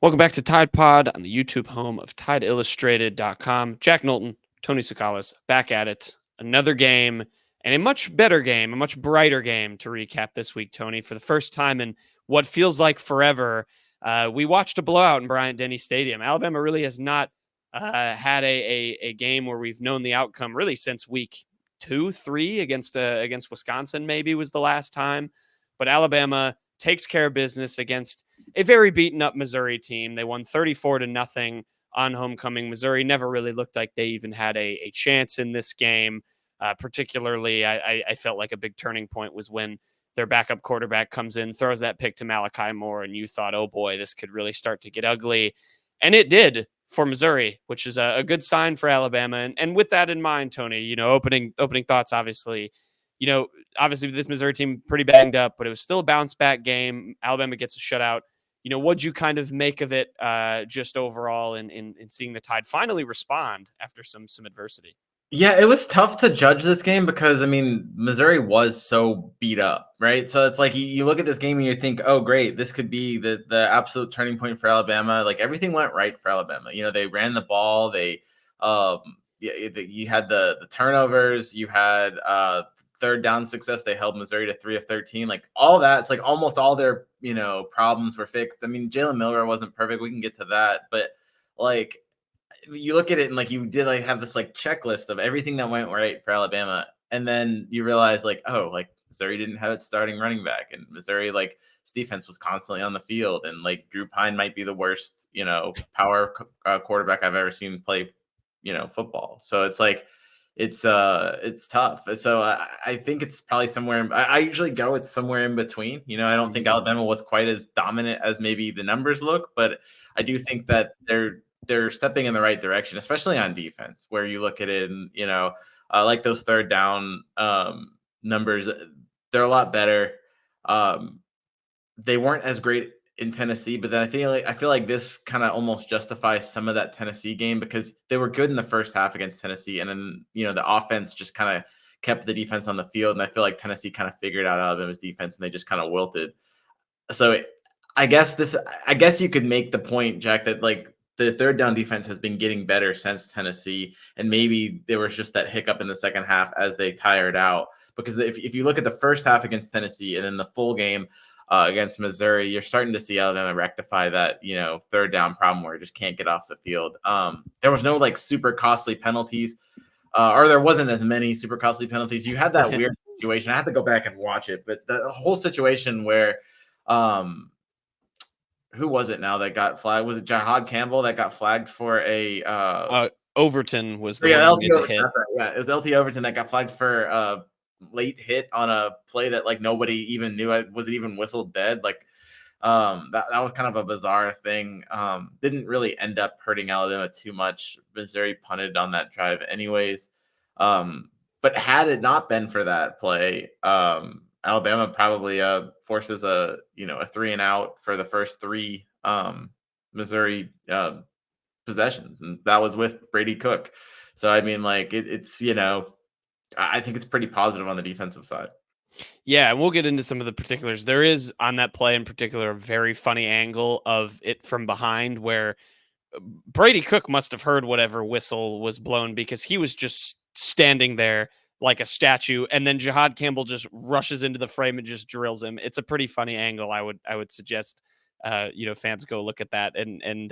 Welcome back to Tide Pod on the YouTube home of TideIllustrated.com. Jack Knowlton, Tony Tsoukalas, back at it. Another game, and a much better game, a much brighter game to recap this week, Tony. For the first time in what feels like forever, we watched a blowout in Bryant-Denny Stadium. Alabama really has not had a game where we've known the outcome really since week 2-3 against Wisconsin. Maybe was the last time, but Alabama takes care of business against a very beaten up Missouri team. They won 34-0 on homecoming. Missouri never really looked like they even had a chance in this game. Particularly, I felt like a big turning point was when their backup quarterback comes in, throws that pick to Malachi Moore, and you thought, oh boy, this could really start to get ugly. And it did for Missouri, which is a good sign for Alabama. And with that in mind, Tony, opening thoughts, obviously, obviously this Missouri team pretty banged up, but it was still a bounce back game. Alabama gets a shutout. What'd you kind of make of it just overall in seeing the Tide finally respond after some adversity? Yeah, it was tough to judge this game because, Missouri was so beat up, right? So it's like you look at this game and you think, oh, great, this could be the absolute turning point for Alabama. Like everything went right for Alabama. They ran the ball. You had the turnovers. You had third down success. They held Missouri to 3 of 13. Like all that, it's like almost all their, problems were fixed. Jalen Milroe wasn't perfect. We can get to that. But like you look at it and like you did like have this like checklist of everything that went right for Alabama. And then you realize like, oh, like Missouri didn't have its starting running back, and Missouri, like its defense was constantly on the field. And like Drew Pine might be the worst, power quarterback I've ever seen play, football. So it's like, it's tough. So I think it's probably somewhere. I usually go it's somewhere in between. I don't think Alabama was quite as dominant as maybe the numbers look, but I do think that they're stepping in the right direction, especially on defense, where you look at it and like those third down numbers, they're a lot better. They weren't as great in Tennessee, but then I feel like this kind of almost justifies some of that Tennessee game because they were good in the first half against Tennessee, and then the offense just kind of kept the defense on the field, and I feel like Tennessee kind of figured out Alabama's defense, and they just kind of wilted. So I guess you could make the point, Jack, that like the third down defense has been getting better since Tennessee, and maybe there was just that hiccup in the second half as they tired out. Because if you look at the first half against Tennessee and then the full game against Missouri, you're starting to see Alabama rectify that, third down problem where it just can't get off the field. There was no like super costly penalties, or there wasn't as many super costly penalties. You had that weird situation. I have to go back and watch it, but the whole situation where, who was it now that got flagged? Was it Jahad Campbell that got flagged for a Overton was the one LT Overton, hit. Right. Yeah, it was LT Overton that got flagged for a late hit on a play that like nobody even knew it was even whistled dead. Like that was kind of a bizarre thing. Didn't really end up hurting Alabama too much. Missouri punted on that drive anyways. But had it not been for that play, Alabama probably forces a 3-and-out for the first 3 Missouri possessions, and that was with Brady Cook. So it's I think it's pretty positive on the defensive side. Yeah, and we'll get into some of the particulars. There is on that play in particular a very funny angle of it from behind where Brady Cook must have heard whatever whistle was blown because he was just standing there like a statue, and then Jahad Campbell just rushes into the frame and just drills him. It's a pretty funny angle. I would suggest fans go look at that. And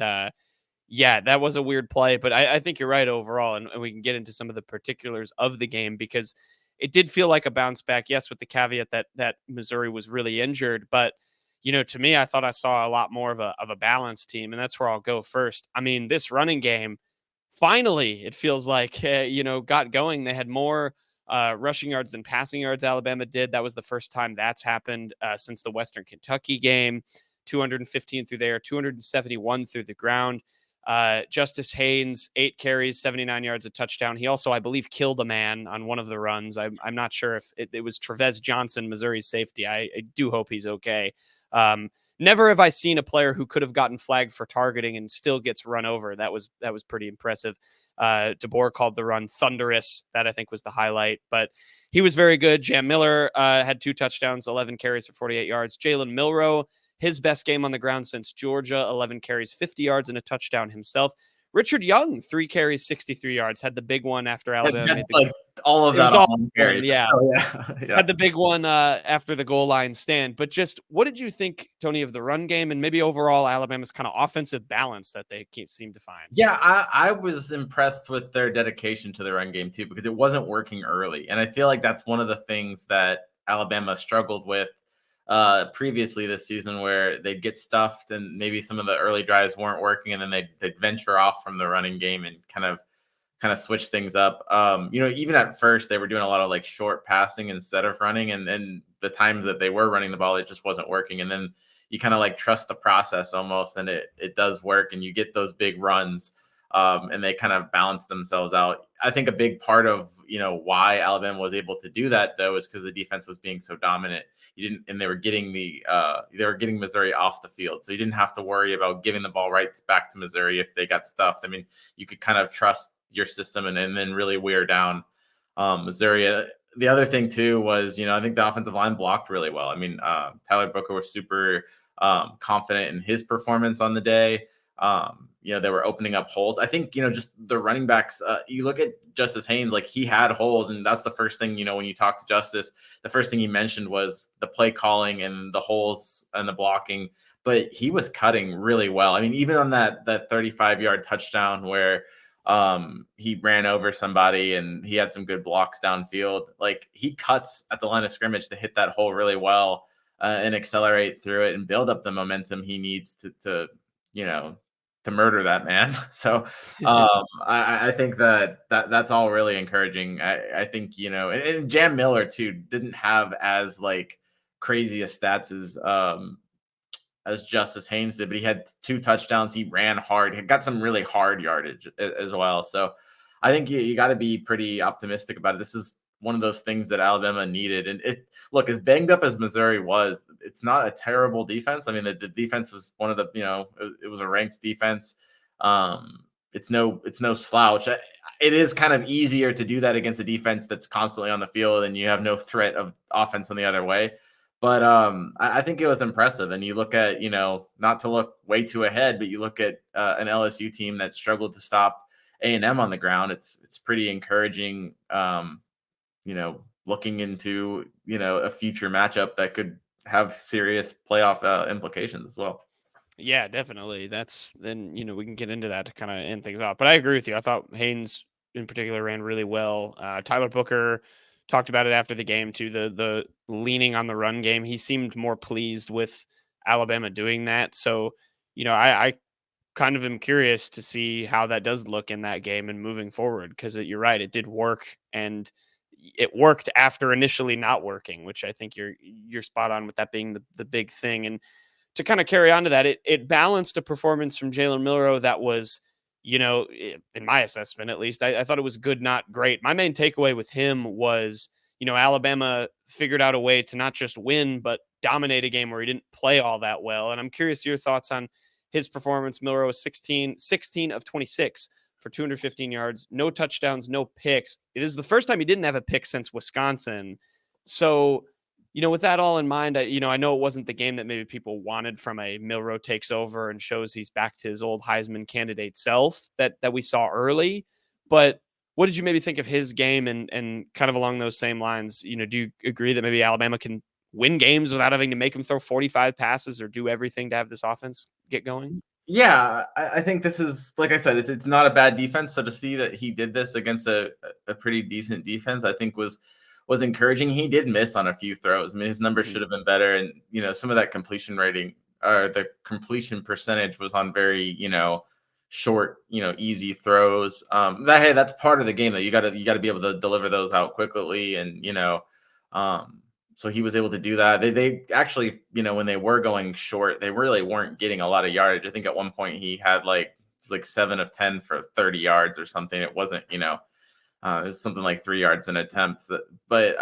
yeah, that was a weird play, but I think you're right overall, and we can get into some of the particulars of the game because it did feel like a bounce back. Yes, with the caveat that Missouri was really injured, but to me, I thought I saw a lot more of a balanced team, and that's where I'll go first. This running game, finally, it feels like got going. They had more rushing yards than passing yards. Alabama did. That was the first time that's happened since the Western Kentucky game. 215 through there, 271 through the ground. Justice Haynes, 8 carries, 79 yards, a touchdown. He also, I believe, killed a man on one of the runs. I'm not sure if it was Trevez Johnson, Missouri's safety. I do hope he's okay. Never have I seen a player who could have gotten flagged for targeting and still gets run over. That was pretty impressive. DeBoer called the run thunderous. That I think was the highlight, but he was very good. Jam Miller had 2 touchdowns, 11 carries for 48 yards. Jalen Milroe his best game on the ground since Georgia, 11 carries, 50 yards, and a touchdown himself. Richard Young, 3 carries, 63 yards, had the big one after Alabama made That's like all of it that was on all one him, carry. yeah. So, yeah, yeah. Had the big one after the goal line stand. But just what did you think, Tony, of the run game and maybe overall Alabama's kind of offensive balance that they seem to find? Yeah, I was impressed with their dedication to the run game too, because it wasn't working early. And I feel like that's one of the things that Alabama struggled with previously this season, where they'd get stuffed and maybe some of the early drives weren't working, and then they'd venture off from the running game and kind of switch things up. Even at first they were doing a lot of like short passing instead of running, and then the times that they were running the ball, it just wasn't working. And then you kind of like trust the process almost, and it does work, and you get those big runs, and they kind of balance themselves out. I think a big part of why Alabama was able to do that though is because the defense was being so dominant. They were getting Missouri off the field, so you didn't have to worry about giving the ball right back to Missouri if they got stuffed. I mean, you could kind of trust your system and then really wear down Missouri. The other thing too was, I think the offensive line blocked really well. I mean, Tyler Booker was super confident in his performance on the day. They were opening up holes. I think, just the running backs, you look at Justice Haynes, like he had holes. And that's the first thing, when you talk to Justice, the first thing he mentioned was the play calling and the holes and the blocking. But he was cutting really well. I mean, even on that 35-yard touchdown where he ran over somebody and he had some good blocks downfield, like he cuts at the line of scrimmage to hit that hole really well, and accelerate through it and build up the momentum he needs to murder that man. So I think that's all really encouraging. I think, and Jam Miller too didn't have as like crazy a stats as Justice Haynes did, but he had 2 touchdowns. He ran hard. He got some really hard yardage as well. So I think you got to be pretty optimistic about it. This is one of those things that Alabama needed. And look, as banged up as Missouri was, it's not a terrible defense. I mean, the defense was one of the, it was a ranked defense. It's no slouch. It is kind of easier to do that against a defense that's constantly on the field and you have no threat of offense on the other way. But I think it was impressive. And you look at, not to look way too ahead, but you look at an LSU team that struggled to stop A&M on the ground. It's pretty encouraging, looking into, a future matchup that could have serious playoff implications as well. Yeah, definitely. Then we can get into that to kind of end things off. But I agree with you. I thought Haynes in particular ran really well. Tyler Booker talked about it after the game too. The leaning on the run game. He seemed more pleased with Alabama doing that. So, I kind of am curious to see how that does look in that game and moving forward, because you're right, it did work, and it worked after initially not working, which I think you're spot on with that being the big thing. And to kind of carry on to that, it balanced a performance from Jalen Milroe that was, in my assessment at least, I thought it was good, not great. My main takeaway with him was, Alabama figured out a way to not just win, but dominate a game where he didn't play all that well. And I'm curious your thoughts on his performance. Milroe was 16 of 26 for 215 yards, no touchdowns, no picks. It is the first time he didn't have a pick since Wisconsin. So, with that all in mind, I know it wasn't the game that maybe people wanted from a Milroe takes over and shows he's back to his old Heisman candidate self that we saw early. But what did you maybe think of his game and kind of along those same lines? Do you agree that maybe Alabama can win games without having to make him throw 45 passes or do everything to have this offense get going? Yeah, I think this is, like I said, it's not a bad defense. So to see that he did this against a pretty decent defense, I think was encouraging. He did miss on a few throws. I mean, his numbers should have been better. And, some of that completion rating or the completion percentage was on very, short, easy throws. That's part of the game, that you gotta be able to deliver those out quickly. And, so he was able to do that. They actually, when they were going short, they really weren't getting a lot of yardage. I think at one point he had it was like 7 of 10 for 30 yards or something. It wasn't, it's something like 3 yards an attempt, but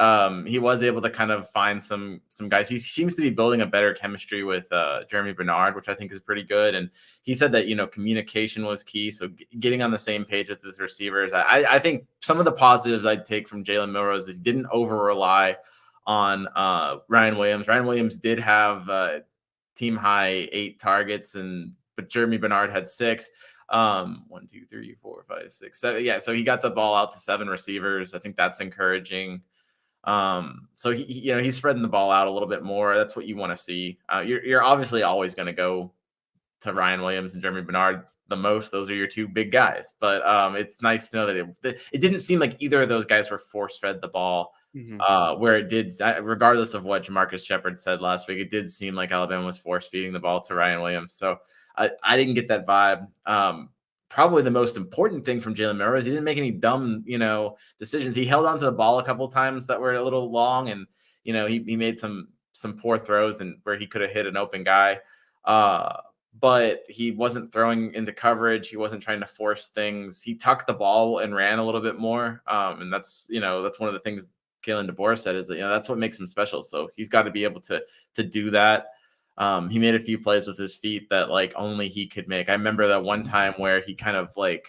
he was able to kind of find some guys. He seems to be building a better chemistry with Jeremy Bernard, which I think is pretty good. And he said that communication was key, so getting on the same page with his receivers. I think some of the positives I'd take from Jalen Milroe is he didn't over rely on Ryan Williams. Ryan Williams did have team high 8 targets, but Jeremy Bernard had 6. 1, 2, 3, 4, 5, 6, 7. Yeah, so he got the ball out to 7 receivers. I think that's encouraging. So he's spreading the ball out a little bit more. That's what you want to see. You're obviously always going to go to Ryan Williams and Jeremy Bernard the most. Those are your two big guys. But it's nice to know that it didn't seem like either of those guys were force fed the ball. Where it did, regardless of what Jamarcus Shepard said last week, it did seem like Alabama was force feeding the ball to Ryan Williams. So I didn't get that vibe. Probably the most important thing from Jalen Milroe is he didn't make any dumb, decisions. He held onto the ball a couple of times that were a little long, and he made some poor throws and where he could have hit an open guy. But he wasn't throwing into coverage. He wasn't trying to force things. He tucked the ball and ran a little bit more. And that's one of the things Kalen DeBoer said is that, that's what makes him special. So he's got to be able to do that. He made a few plays with his feet that like only he could make. I remember that one time where he kind of like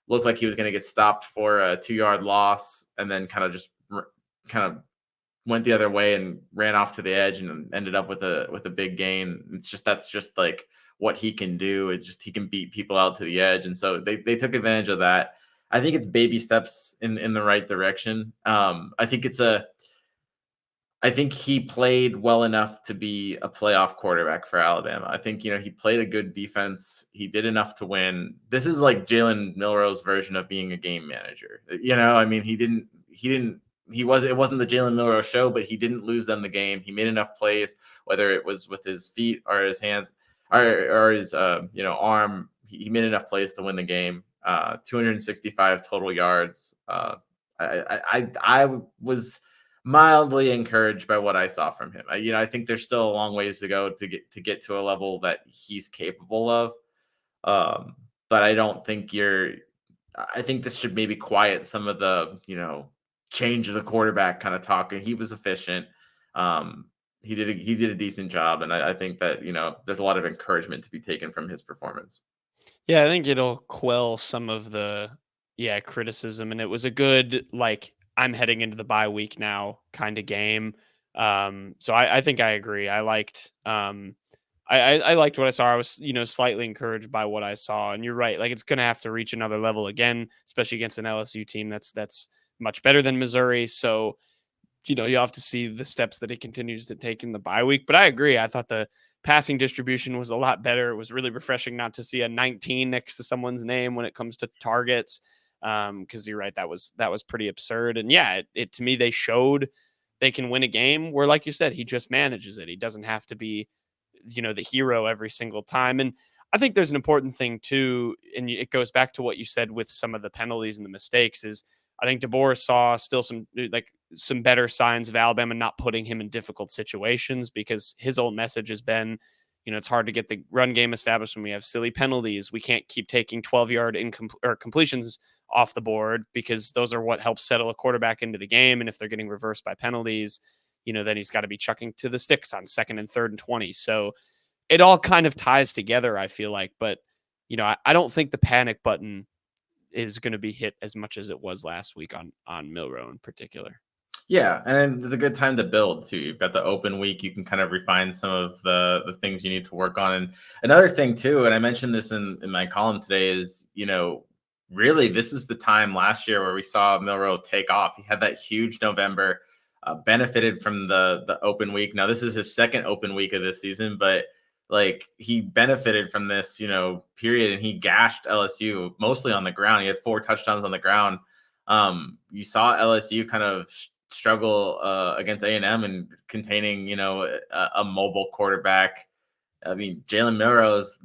looked like he was going to get stopped for a 2-yard loss and then kind of went the other way and ran off to the edge and ended up with a big gain. That's just like what he can do. It's just he can beat people out to the edge. And so they took advantage of that. I think it's baby steps in the right direction. I think he played well enough to be a playoff quarterback for Alabama. I think, he played a good defense. He did enough to win. This is like Jalen Milroe's version of being a game manager. I mean, it wasn't the Jalen Milroe show, but he didn't lose them the game. He made enough plays, whether it was with his feet or his hands or his, arm. He made enough plays to win the game. 265 total yards. I was mildly encouraged by what I saw from him. I think there's still a long ways to go to get to a level that he's capable of. But I don't think I think this should maybe quiet some of the, change of the quarterback kind of talk. He was efficient. He did a decent job. And I think that, there's a lot of encouragement to be taken from his performance. Yeah, I think it'll quell some of the criticism, and it was a good like I'm heading into the bye week now kind of game. So I think I agree. I liked I liked what I saw. I was slightly encouraged by what I saw, and you're right. Like it's gonna have to reach another level again, especially against an LSU team that's much better than Missouri. So you have to see the steps that he continues to take in the bye week. But I agree. I thought the passing distribution was a lot better. It was really refreshing not to see a 19 next to someone's name when it comes to targets. Because you're right, that was pretty absurd. And yeah, it to me they showed they can win a game where, like you said, he just manages it. He doesn't have to be, the hero every single time. And I think there's an important thing too, and it goes back to what you said with some of the penalties and the mistakes. Is I think DeBoer saw still some better signs of Alabama not putting him in difficult situations because his old message has been, it's hard to get the run game established when we have silly penalties. We can't keep taking 12-yard completions off the board because those are what helps settle a quarterback into the game. And if they're getting reversed by penalties, then he's got to be chucking to the sticks on 2nd and 3rd and 20. So it all kind of ties together, I feel like. But, I don't think the panic button is going to be hit as much as it was last week on Milroe in particular. Yeah, and it's a good time to build too. You've got the open week. You can kind of refine some of the things you need to work on. And another thing too, and I mentioned this in my column today, is really this is the time last year where we saw Milroe take off. He had that huge November, benefited from the open week. Now this is his second open week of this season, but like he benefited from this period, and he gashed LSU mostly on the ground. He had 4 touchdowns on the ground. You saw LSU kind of struggle against A&M and containing, a mobile quarterback. I mean, Jalen Milroe's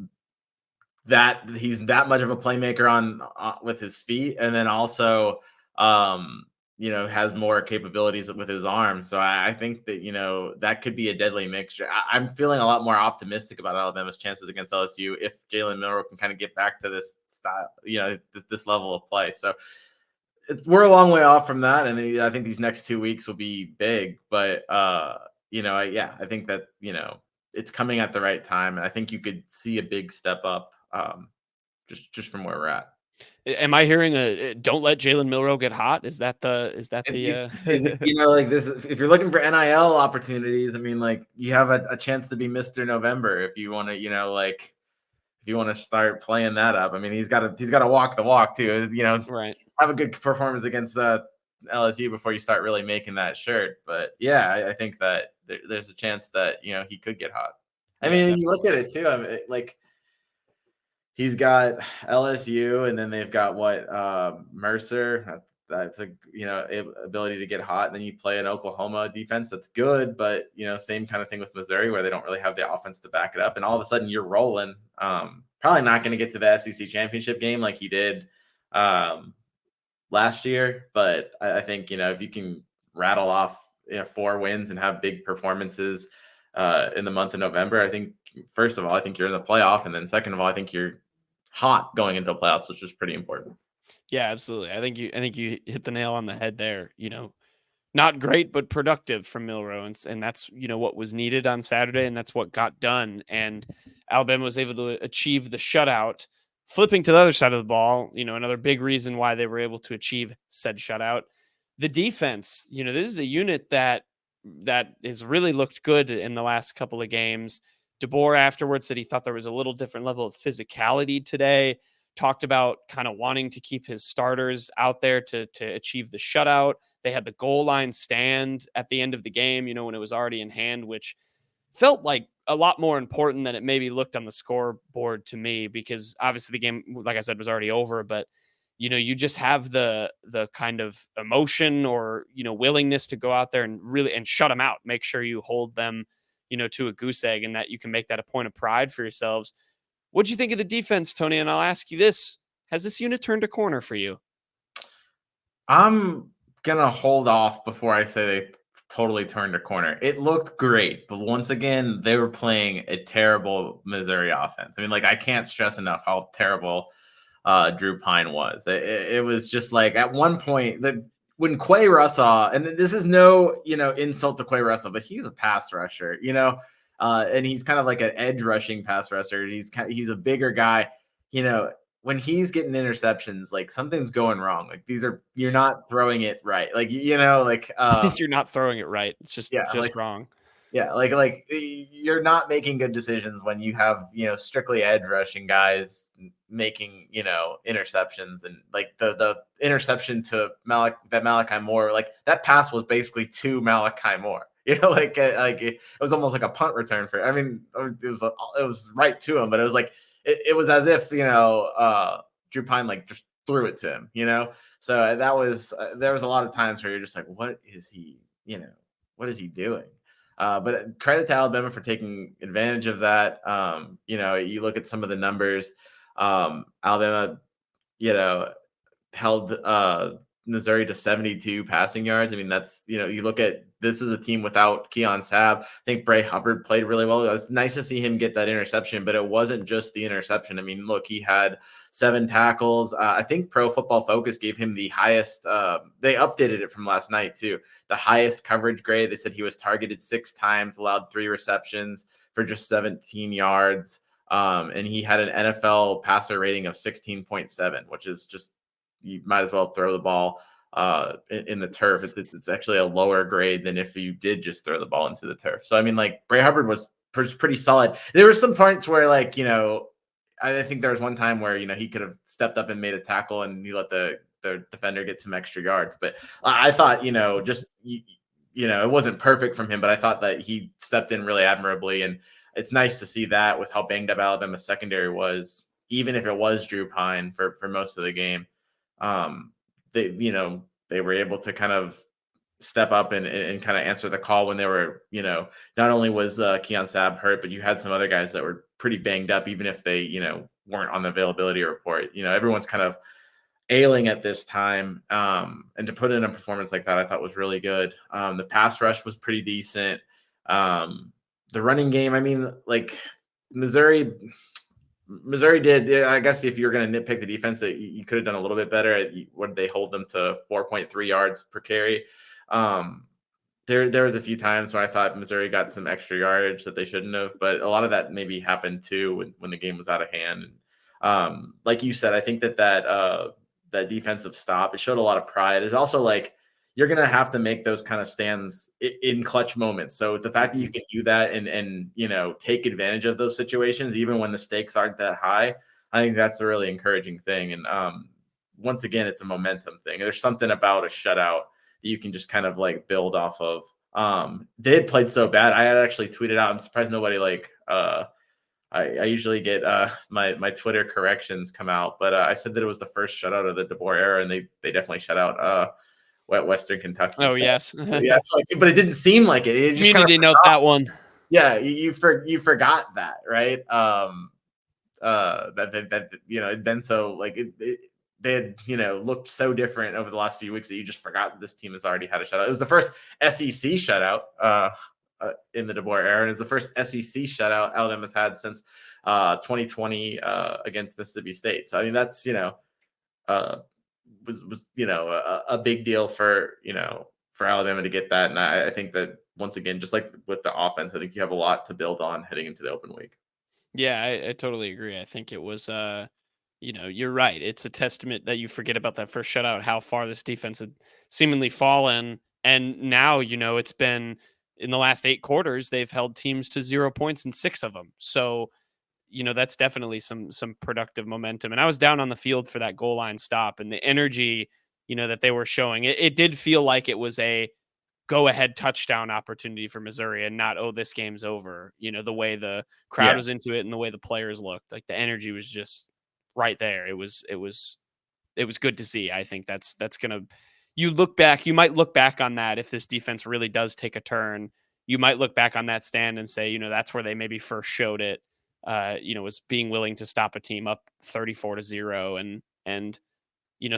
he's that much of a playmaker on with his feet, and then also, has more capabilities with his arm. So I think that, that could be a deadly mixture. I'm feeling a lot more optimistic about Alabama's chances against LSU if Jalen Milroe can kind of get back to this style, this level of play. So we're a long way off from that, and I think these next 2 weeks will be big. But I think that it's coming at the right time, and I think you could see a big step up just from where we're at. Am I hearing a don't let Jalen Milroe get hot? Is that And the is it, like this, if you're looking for NIL opportunities, I mean, like you have a chance to be Mr. November if you want to, like if you want to start playing that up. I mean, he's got to walk the walk too, right? have a good performance against LSU before you start really making that shirt. But yeah, I think that there's a chance that, he could get hot. I Yeah, mean, you look at definitely. it too. I mean, like he's got LSU, and then they've got what Mercer. That's a ability to get hot. And then you play an Oklahoma defense that's good, but same kind of thing with Missouri where they don't really have the offense to back it up. And all of a sudden you're rolling. Probably not going to get to the SEC championship game like he did last year, but I think if you can rattle off 4 wins and have big performances in the month of November, I think first of all, I think you're in the playoff, and then second of all, I think you're hot going into the playoffs, which is pretty important. Yeah, absolutely. I think you hit the nail on the head there. Not great, but productive from Milroe, and that's what was needed on Saturday, and that's what got done. And Alabama was able to achieve the shutout. Flipping to the other side of the ball, another big reason why they were able to achieve said shutout. The defense, this is a unit that has really looked good in the last couple of games. DeBoer afterwards said he thought there was a little different level of physicality today. Talked about kind of wanting to keep his starters out there to achieve the shutout. They had the goal line stand at the end of the game, when it was already in hand, which felt like a lot more important than it maybe looked on the scoreboard to me, because obviously the game, like I said, was already over. But you just have the kind of emotion or willingness to go out there and really and shut them out. Make sure you hold them, to a goose egg, and that you can make that a point of pride for yourselves. What do you think of the defense, Tony? And I'll ask you this: has this unit turned a corner for you? I'm gonna hold off before I say they totally turned a corner. It looked great, but once again, they were playing a terrible Missouri offense. I mean, like I can't stress enough how terrible Drew Pine was. It was just like at one point that when Quay Russell, and this is no insult to Quay Russell, but he's a pass rusher, and he's kind of like an edge rushing pass rusher. He's a bigger guy, you know. When he's getting interceptions, like something's going wrong. Like you're not throwing it right. Like like You're not throwing it right. It's yeah, just wrong. yeah, like you're not making good decisions when you have strictly edge rushing guys making interceptions, and like the interception to Malachi Moore, like that pass was basically to Malachi Moore. Like it was almost like a punt return for. I mean, it was right to him, but it was like it was as if Drew Pine like just threw it to him. So that was there was a lot of times where you're just like, what is he? What is he doing? But credit to Alabama for taking advantage of that. You look at some of the numbers. Alabama, held Missouri to 72 passing yards. I mean, that's you look at this is a team without Keon Sabb. I think Bray Hubbard played really well. It was nice to see him get that interception, but it wasn't just the interception. I mean, look, he had 7 tackles. I think Pro Football Focus gave him the highest. They updated it from last night too. The highest coverage grade. They said he was targeted 6 times, allowed 3 receptions for just 17 yards. And he had an NFL passer rating of 16.7, which is just, you might as well throw the ball in the turf. It's actually a lower grade than if you did just throw the ball into the turf. So I mean, like Bray Hubbard was pretty solid. There were some points where I think there was one time where he could have stepped up and made a tackle and he let the defender get some extra yards. But I thought it wasn't perfect from him, but I thought that he stepped in really admirably, and it's nice to see that with how banged up Alabama's secondary was, even if it was Drew Pine for most of the game. They were able to kind of step up and kind of answer the call when they were, not only was Keon Sabb hurt, but you had some other guys that were pretty banged up, even if they, weren't on the availability report. Everyone's kind of ailing at this time. And to put in a performance like that, I thought was really good. The pass rush was pretty decent. The running game, I mean, like Missouri did. I guess if you're going to nitpick the defense, that you could have done a little bit better. What did they hold them to 4.3 yards per carry? There was a few times where I thought Missouri got some extra yardage that they shouldn't have, but a lot of that maybe happened too when the game was out of hand. And like you said, I think that defensive stop, it showed a lot of pride. It's also like you're gonna have to make those kind of stands in clutch moments. So the fact that you Mhm. can do that and take advantage of those situations, even when the stakes aren't that high, I think that's a really encouraging thing. And once again, it's a momentum thing. There's something about a shutout that you can just kind of like build off of. They had played so bad. I had actually tweeted out. I'm surprised nobody I usually get my Twitter corrections come out, but I said that it was the first shutout of the DeBoer era, and they definitely shut out Western Kentucky. Oh, So yes. yeah, so but it didn't seem like it. It just kind of Community note that one. yeah, you forgot that, right? That it'd been so like they had looked so different over the last few weeks that you just forgot that this team has already had a shutout. It was the first SEC shutout in the DeBoer era, and it's the first SEC shutout Alabama's had since 2020 against Mississippi State. So I mean that's uh, was a big deal for Alabama to get that, and I think that once again, just like with the offense, I think you have a lot to build on heading into the open week. Yeah, I totally agree. I think it was, you're right. It's a testament that you forget about that first shutout, how far this defense had seemingly fallen. And now, it's been in the last 8 quarters, they've held teams to 0 points in 6 of them. So, that's definitely some productive momentum. And I was down on the field for that goal line stop and the energy, that they were showing. It did feel like it was a go ahead touchdown opportunity for Missouri and not, oh, this game's over. The way the crowd was Yes. into it and the way the players looked, like the energy was just right there. It was good to see. I think that's gonna you might look back on that if this defense really does take a turn. You might look back on that stand and say, that's where they maybe first showed it. Was being willing to stop a team up 34-0 and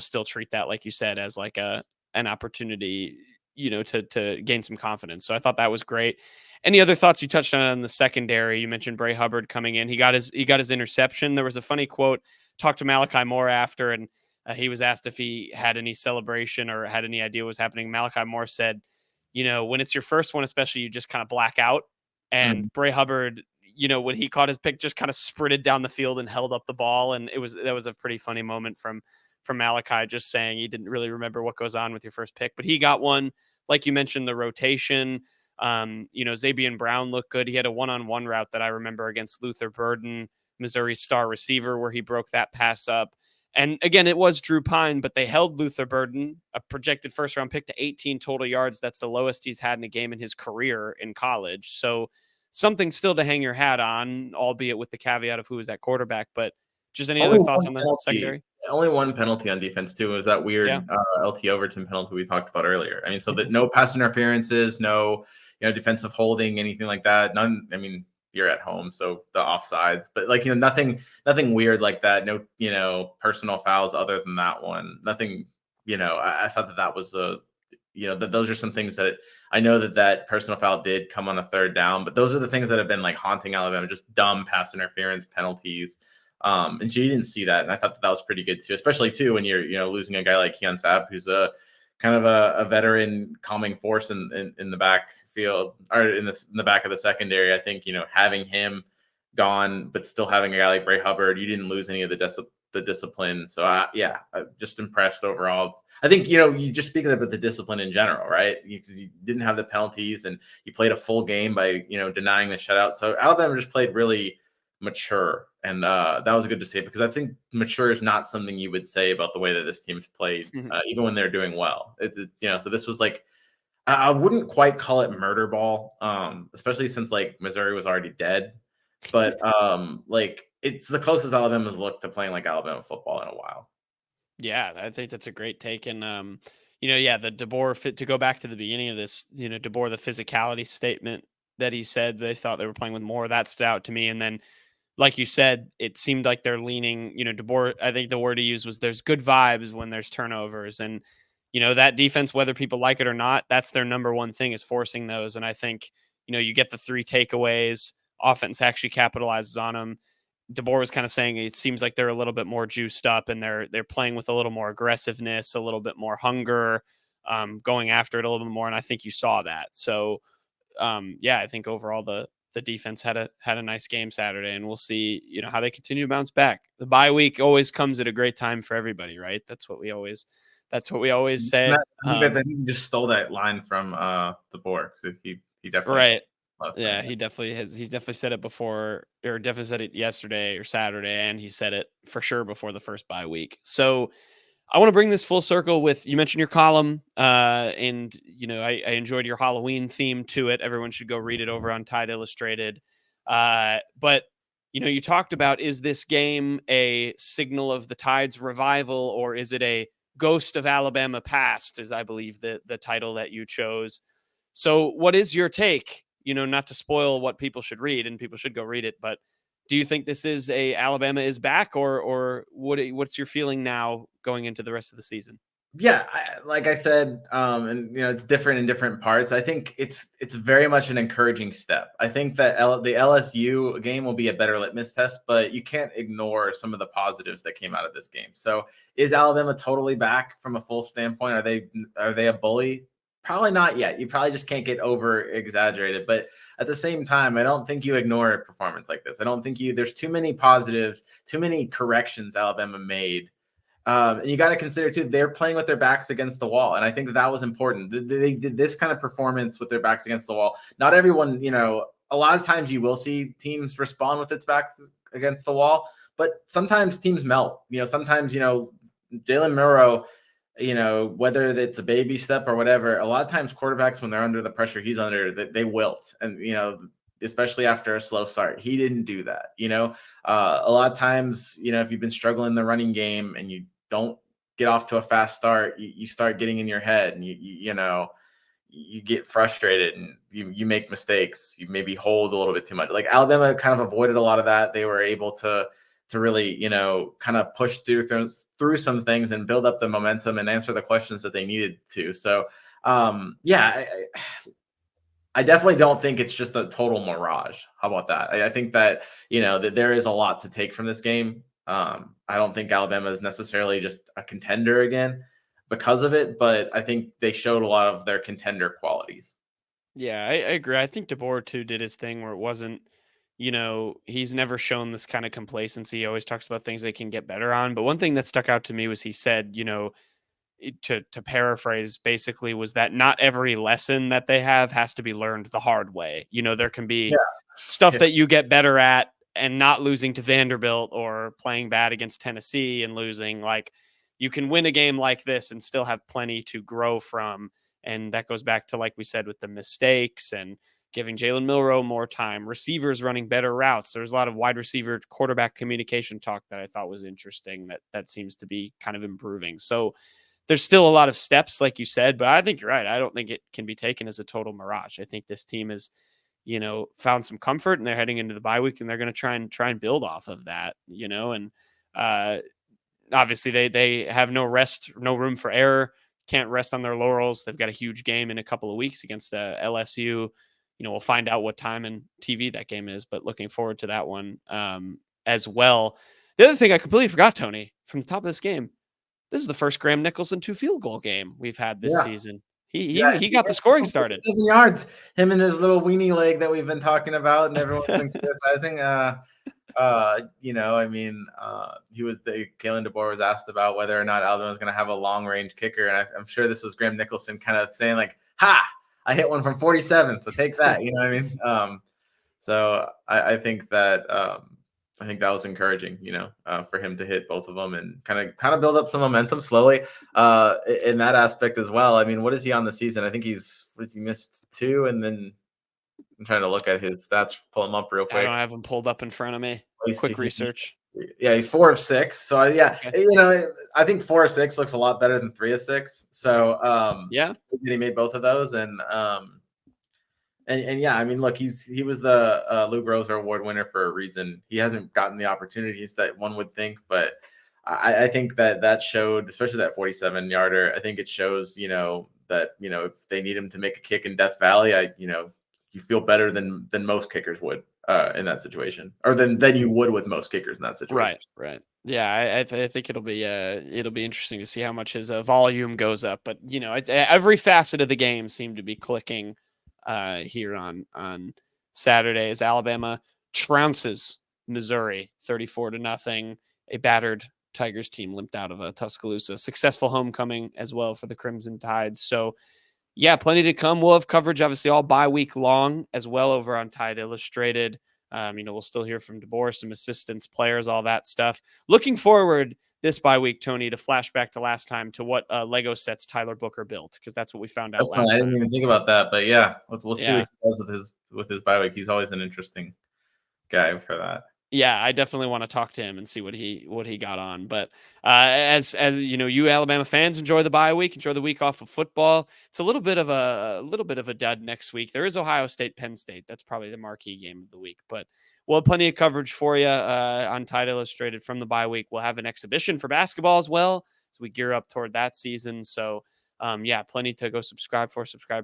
still treat that, like you said, as like an opportunity, to gain some confidence. So I thought that was great. Any other thoughts you touched on in the secondary? You mentioned Bray Hubbard coming in. He got his interception. There was a funny quote. Talked to Malachi Moore after, and he was asked if he had any celebration or had any idea what was happening. Malachi Moore said, when it's your first one, especially, you just kind of black out. And Mm. Bray Hubbard, when he caught his pick, just kind of sprinted down the field and held up the ball. And that was a pretty funny moment from Malachi, just saying he didn't really remember what goes on with your first pick, but he got one. Like you mentioned, the rotation. Zabian Brown looked good. He had a one-on-one route that I remember against Luther Burden, Missouri's star receiver, where he broke that pass up. And again, it was Drew Pine, but they held Luther Burden, a projected first-round pick, to 18 total yards. That's the lowest he's had in a game in his career in college. So something still to hang your hat on, albeit with the caveat of who was at quarterback. But just any other Only thoughts one on the penalty. secondary? Only one penalty on defense too. Was that Yeah. weird LT Overton penalty we talked about earlier? I mean, so that no pass interferences, no defensive holding, anything like that. None. I mean, you're at home, so the offsides, but like nothing weird like that. No personal fouls other than that one. Nothing. I thought that was that those are some things that I know that personal foul did come on a third down, but those are the things that have been like haunting Alabama, just dumb pass interference penalties. And she didn't see that, and I thought that was pretty good too, especially too when you're losing a guy like Keon Sapp, who's a kind of a veteran calming force in the backfield or in the back of the secondary. I think having him gone, but still having a guy like Bray Hubbard, you didn't lose any of the discipline. So yeah, I'm just impressed overall. I think you just speak about the discipline in general, right? Because you didn't have the penalties and you played a full game by denying the shutout. So Alabama just played really mature, and that was good to see because I think mature is not something you would say about the way that this team's played, even when they're doing well. It's so this was like I wouldn't quite call it murder ball, especially since like Missouri was already dead, but like it's the closest Alabama's looked to playing like Alabama football in a while. Yeah, I think that's a great take. And yeah, the DeBoer fit to go back to the beginning of this, DeBoer, the physicality statement that he said they thought they were playing with more, that stood out to me. And then, like you said, it seemed like they're leaning, DeBoer, I think the word he used was there's good vibes when there's turnovers. And, that defense, whether people like it or not, that's their number one thing, is forcing those. And I think, you get the 3 takeaways, offense actually capitalizes on them. DeBoer was kind of saying it seems like they're a little bit more juiced up and they're playing with a little more aggressiveness, a little bit more hunger, going after it a little bit more. And I think you saw that. So yeah, I think overall the the defense had a nice game Saturday, and we'll see, how they continue to bounce back. The bye week always comes at a great time for everybody, right? That's what we always say. I think he just stole that line from DeBoer. So he definitely Right. has last Yeah, name. he definitely has. He's definitely said it before, or definitely said it yesterday or Saturday, and he said it for sure before the first bye week. So I want to bring this full circle with, you mentioned your column, and I enjoyed your Halloween theme to it. Everyone should go read it over on Tide Illustrated. But you talked about, is this game a signal of the Tide's revival, or is it a ghost of Alabama past? Is, I believe, the title that you chose. So what is your take? Not to spoil what people should read, and people should go read it, but do you think this is a Alabama is back, or what's your feeling now going into the rest of the season? Yeah, like I said, and it's different in different parts. I think it's very much an encouraging step. I think that the LSU game will be a better litmus test, but you can't ignore some of the positives that came out of this game. So, is Alabama totally back from a full standpoint? Are they a bully? Probably not yet. You probably just can't get over exaggerated. But at the same time, I don't think you ignore a performance like this. I don't think there's too many positives, too many corrections Alabama made. And you got to consider too, they're playing with their backs against the wall, and I think that was important. They did this kind of performance with their backs against the wall. Not everyone, a lot of times you will see teams respond with its backs against the wall, but sometimes teams melt. Sometimes Jalen Milroe, whether it's a baby step or whatever, a lot of times quarterbacks, when they're under the pressure he's under, they wilt, and especially after a slow start. He didn't do that. A lot of times, if you've been struggling in the running game and you don't get off to a fast start, you start getting in your head, and you get frustrated, and you make mistakes. You maybe hold a little bit too much. Like Alabama kind of avoided a lot of that. They were able to really, kind of push through some things and build up the momentum and answer the questions that they needed to. So, yeah, I definitely don't think it's just a total mirage. How about that? I think that, that there is a lot to take from this game. I don't think Alabama is necessarily just a contender again because of it, but I think they showed a lot of their contender qualities. Yeah, I agree. I think DeBoer too did his thing where it wasn't, he's never shown this kind of complacency. He always talks about things they can get better on. But one thing that stuck out to me was he said, to paraphrase, basically, was that not every lesson that they have has to be learned the hard way. There can be stuff Yeah. that you get better at, and not losing to Vanderbilt or playing bad against Tennessee and losing. Like, you can win a game like this and still have plenty to grow from. And that goes back to, like we said, with the mistakes and giving Jalen Milroe more time, receivers running better routes. There's a lot of wide receiver quarterback communication talk that I thought was interesting, that seems to be kind of improving. So there's still a lot of steps, like you said, but I think you're right. I don't think it can be taken as a total mirage. I think this team is, found some comfort, and they're heading into the bye week, and they're going to try and build off of that, and obviously they have no rest, no room for error, can't rest on their laurels. They've got a huge game in a couple of weeks against LSU. We'll find out what time and TV that game is, but looking forward to that one as well. The other thing I completely forgot, Tony, from the top of this game, this is the first Graham Nicholson 2 field goal game we've had this season. He got the scoring started. 7 yards. Him and his little weenie leg that we've been talking about, and everyone's been criticizing. Kalen DeBoer was asked about whether or not Alabama was going to have a long range kicker, and I'm sure this was Graham Nicholson kind of saying like, "Ha! I hit one from 47, so take that." You know what I mean? So I think that that was encouraging, for him to hit both of them and kind of build up some momentum slowly in that aspect as well. I mean, what is he on the season? I think he missed 2, and then I'm trying to look at his stats, pull him up real quick. I don't have them pulled up in front of me. Quick research. Yeah, he's 4 of 6. So Okay. I think 4 of 6 looks a lot better than 3 of 6. So yeah, he made both of those, and yeah, I mean, look, he was the Lou Groza Award winner for a reason. He hasn't gotten the opportunities that one would think, but I think that showed, especially that 47-yarder. I think it shows, that if they need him to make a kick in Death Valley, you feel better than most kickers would in that situation, or than you would with most kickers in that situation. Right. Yeah, I think it'll be interesting to see how much his volume goes up. But every facet of the game seemed to be clicking here on Saturday as Alabama trounces Missouri 34-0. A battered Tigers team limped out of a Tuscaloosa. Successful homecoming as well for the Crimson Tide. So, yeah, plenty to come. We'll have coverage, obviously, all bye week long as well over on Tide Illustrated. We'll still hear from DeBoer, some assistants, players, all that stuff. Looking forward this bye week, Tony, to flashback to last time to what Lego sets Tyler Booker built, because that's what we found out That's fine. last I time. didn't even think about that, but yeah, we'll see Yeah. what he does with his bye week. He's always an interesting guy for that. Yeah, I definitely want to talk to him and see what he got on. But as you Alabama fans, enjoy the bye week, enjoy the week off of football. It's a little bit of a dud next week. There is Ohio State, Penn State. That's probably the marquee game of the week. But we'll have plenty of coverage for you on Tide Illustrated from the bye week. We'll have an exhibition for basketball as well as we gear up toward that season. So plenty to go subscribe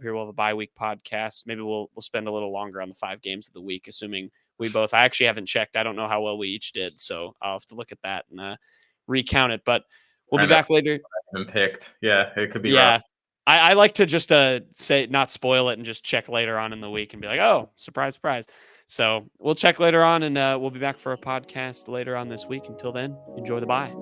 here. We'll have a bye week podcast. Maybe we'll spend a little longer on the 5 games of the week, assuming I actually haven't checked. I don't know how well we each did, so I'll have to look at that and recount it. But we'll be back later. Been picked. Yeah, it could be Yeah. rough. I like to just say, not spoil it, and just check later on in the week and be like, oh, surprise. So we'll check later on, and we'll be back for a podcast later on this week. Until then, enjoy the bye.